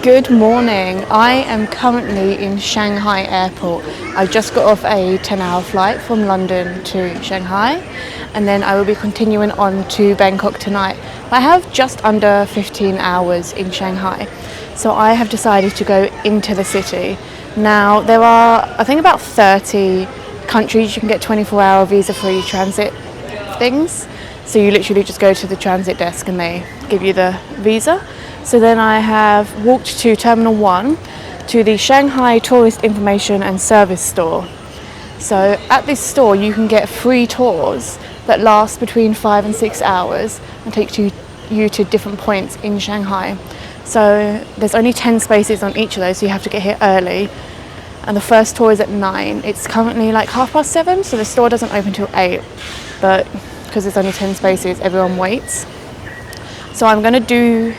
Good morning. I am currently in Shanghai airport. I just got off a 10-hour flight from London to Shanghai, and then I will be continuing on to Bangkok tonight. I have just under 15 hours in Shanghai, so I have decided to go into the city. Now there are, I think, about 30 countries you can get 24-hour visa-free transit things. So you literally just go to the transit desk and they give you the visa. So then I have walked to Terminal 1 to the Shanghai Tourist Information and Service Store. So at this store you can get free tours that last between 5 and 6 hours and take you to different points in Shanghai. So there's only 10 spaces on each of those, so you have to get here early. And the first tour is at 9. It's currently like 7:30, so the store doesn't open till 8. But because there's only 10 spaces, everyone waits. So I'm going to do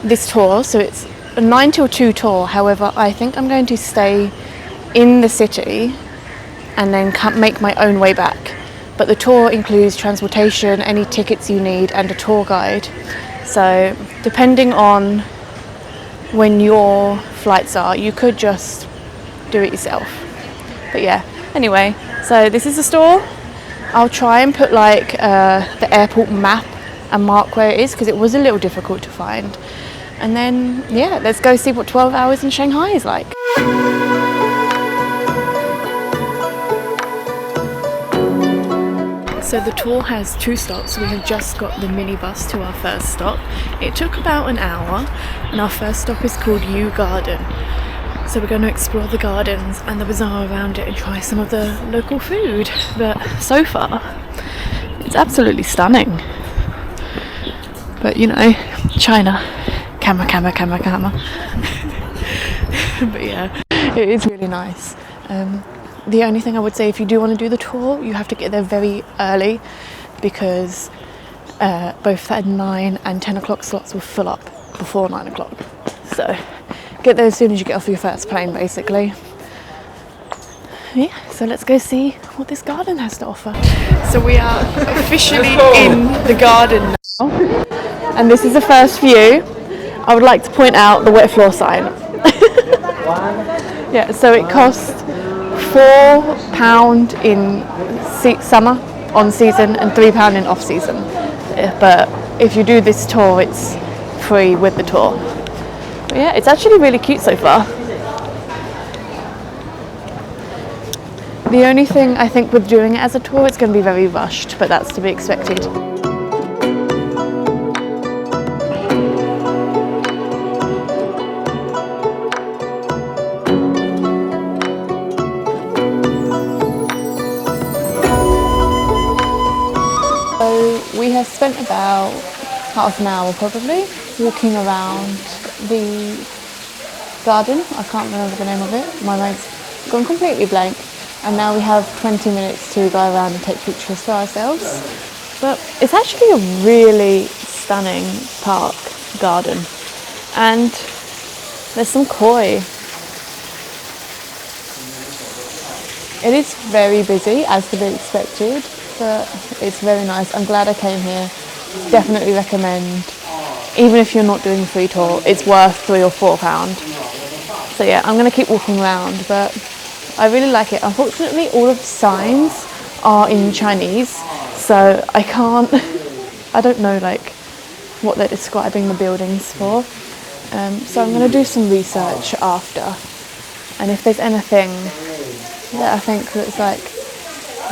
this tour, so it's a 9 till 2 tour. However, I think I'm going to stay in the city and then make my own way back. But the tour includes transportation, any tickets you need, and a tour guide. So depending on when your flights are, you could just do it yourself. But yeah, anyway, so this is the store. I'll try and put like the airport map and mark where it is, because it was a little difficult to find. And then, yeah, let's go see what 12 hours in Shanghai is like. So the tour has 2 stops. We have just got the minibus to our first stop. It took about an hour, and our first stop is called Yew Garden. So we're going to explore the gardens and the bazaar around it and try some of the local food. But so far, it's absolutely stunning. But you know, China, camera. But yeah, it is really nice. The only thing I would say, if you do want to do the tour, you have to get there very early, because both at 9 and 10 o'clock slots will fill up before 9 o'clock. So get there as soon as you get off your first plane, basically. Yeah, so let's go see what this garden has to offer. So we are officially in the garden now, and this is the first view. I would like to point out the wet floor sign. Yeah, so it costs £4 in summer on season and £3 in off season. But if you do this tour, it's free with the tour. But yeah, it's actually really cute so far. The only thing I think with doing it as a tour, it's going to be very rushed, but that's to be expected. We have spent about half an hour probably walking around the garden. I can't remember the name of it. My mind's gone completely blank. And now we have 20 minutes to go around and take pictures for ourselves. But it's actually a really stunning park garden. And there's some koi. It is very busy, as to be expected, but it's very nice. I'm glad I came here. Definitely recommend, even if you're not doing a free tour, it's worth £3 or £4. So yeah, I'm going to keep walking around, but I really like it. Unfortunately, all of the signs are in Chinese, so I don't know like what they're describing the buildings for. So I'm going to do some research after, and if there's anything that I think that's like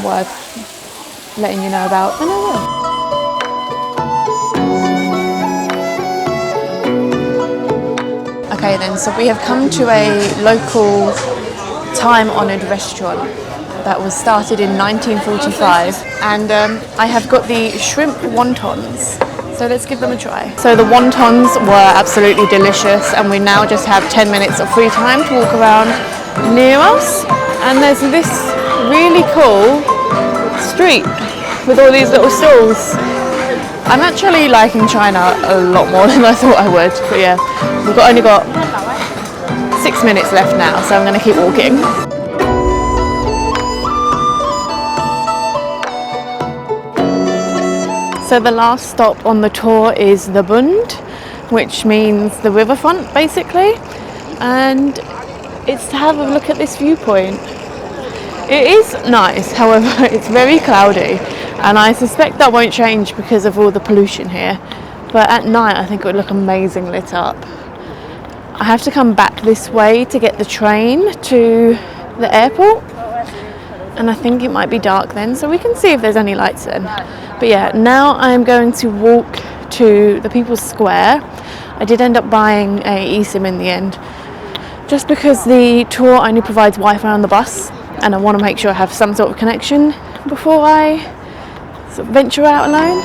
worth letting you know about, then I will. Okay then, so we have come to a local time-honoured restaurant that was started in 1945, and I have got the shrimp wontons, so let's give them a try. So the wontons were absolutely delicious, and we now just have 10 minutes of free time to walk around near us, and there's this really cool street with all these little stalls. I'm actually liking China a lot more than I thought I would, but yeah, we've only got 6 minutes left now, so I'm going to keep walking. So the last stop on the tour is the Bund, which means the riverfront basically, and it's to have a look at this viewpoint. It is nice, however it's very cloudy, and I suspect that won't change because of all the pollution here, but at night I think it would look amazing lit up. I have to come back this way to get the train to the airport, and I think it might be dark then, so we can see if there's any lights then. But yeah, now I'm going to walk to the People's Square. I did end up buying a eSIM in the end, just because the tour only provides Wi-Fi on the bus, and I want to make sure I have some sort of connection before I sort of venture out alone.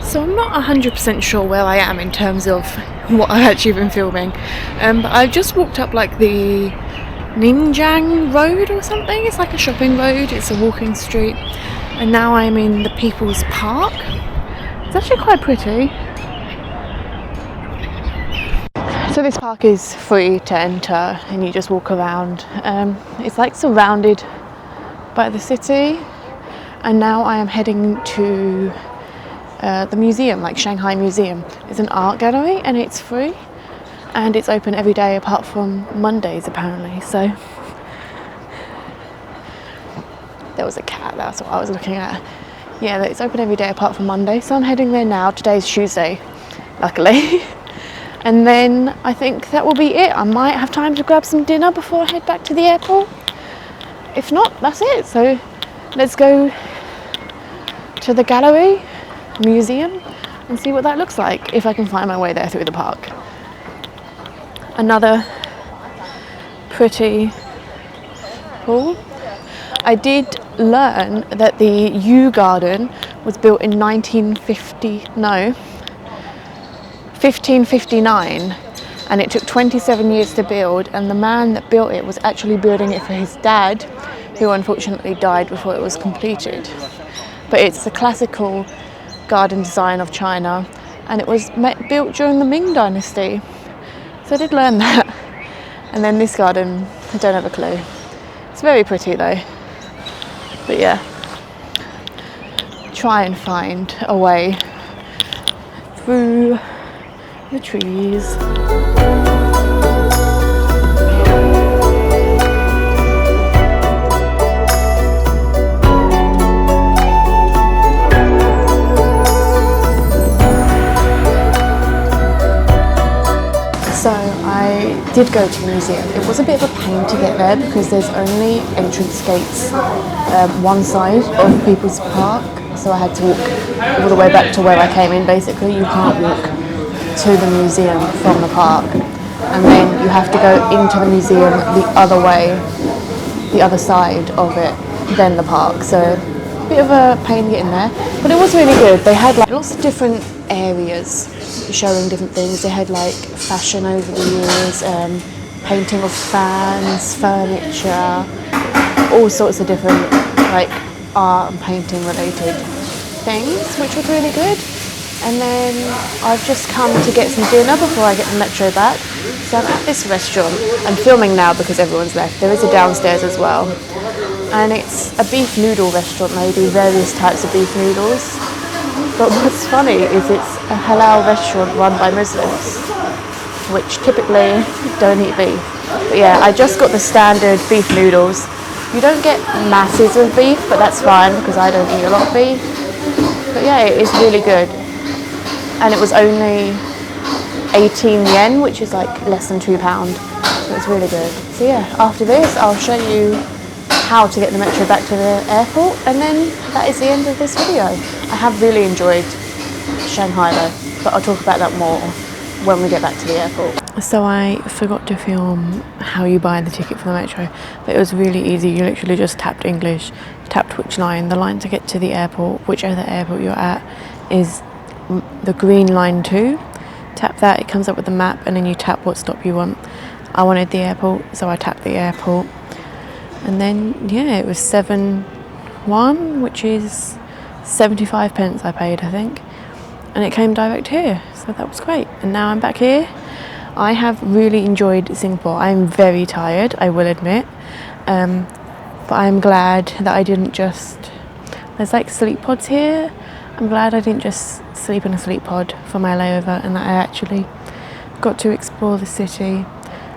So I'm not 100% sure where I am in terms of what I've actually been filming, but I've just walked up like the Ninjang Road or something. It's like a shopping road, it's a walking street, and now I'm in the People's Park. It's actually quite pretty. So this park is free to enter and you just walk around. It's like surrounded by the city, and now I am heading to the museum, like Shanghai Museum. It's an art gallery and it's free, and it's open every day apart from Mondays apparently. So there was a cat, that's what I was looking at. Yeah, it's open every day apart from Monday, so I'm heading there now. Today's Tuesday, luckily. And then I think that will be it. I might have time to grab some dinner before I head back to the airport. If not, that's it. So let's go to the gallery, museum, and see what that looks like, if I can find my way there through the park. Another pretty pool. I did learn that the Yew Garden was built in 1559, and it took 27 years to build, and the man that built it was actually building it for his dad, who unfortunately died before it was completed. But it's the classical garden design of China, and it was built during the Ming Dynasty. So I did learn that. And then this garden, I don't have a clue. It's very pretty though. But yeah, try and find a way through the trees. So I did go to the museum. It was a bit of a pain to get there because there's only entrance gates one side of People's Park, so I had to walk all the way back to where I came in. Basically, you can't walk to the museum from the park, and then you have to go into the museum the other way, the other side of it, then the park. So a bit of a pain getting there, but it was really good. They had like lots of different areas showing different things. They had like fashion over the years, painting of fans, furniture, all sorts of different like art and painting related things, which was really good. And then I've just come to get some dinner before I get the metro back. So I'm at this restaurant. I'm filming now because everyone's left. There is a downstairs as well, and it's a beef noodle restaurant. They do various types of beef noodles. But what's funny is it's a halal restaurant run by Muslims, which typically don't eat beef. But yeah, I just got the standard beef noodles. You don't get masses of beef, but that's fine because I don't eat a lot of beef. But yeah, it is really good. And it was only 18 yen, which is like less than £2. So it's really good. So yeah, after this, I'll show you how to get the metro back to the airport, and then that is the end of this video. I have really enjoyed Shanghai though, but I'll talk about that more when we get back to the airport. So I forgot to film how you buy the ticket for the metro, but it was really easy. You literally just tapped English, tapped which line. The line to get to the airport, whichever airport you're at, is the green line 2. Tap that, it comes up with the map, and then you tap what stop you want. I wanted the airport, so I tapped the airport. And then, yeah, it was 7-1, which is 75 pence I paid, I think. And it came direct here, so that was great. And now I'm back here. I have really enjoyed Singapore. I'm very tired, I will admit. But I'm glad that I didn't just, there's like sleep pods here. I'm glad I didn't just sleep in a sleep pod for my layover and that I actually got to explore the city.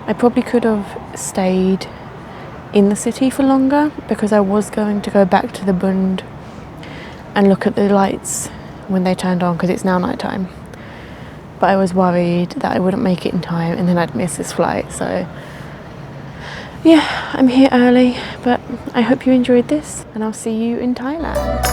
I probably could have stayed in the city for longer because I was going to go back to the Bund and look at the lights when they turned on because it's now night time. But I was worried that I wouldn't make it in time and then I'd miss this flight. So yeah, I'm here early, but I hope you enjoyed this and I'll see you in Thailand.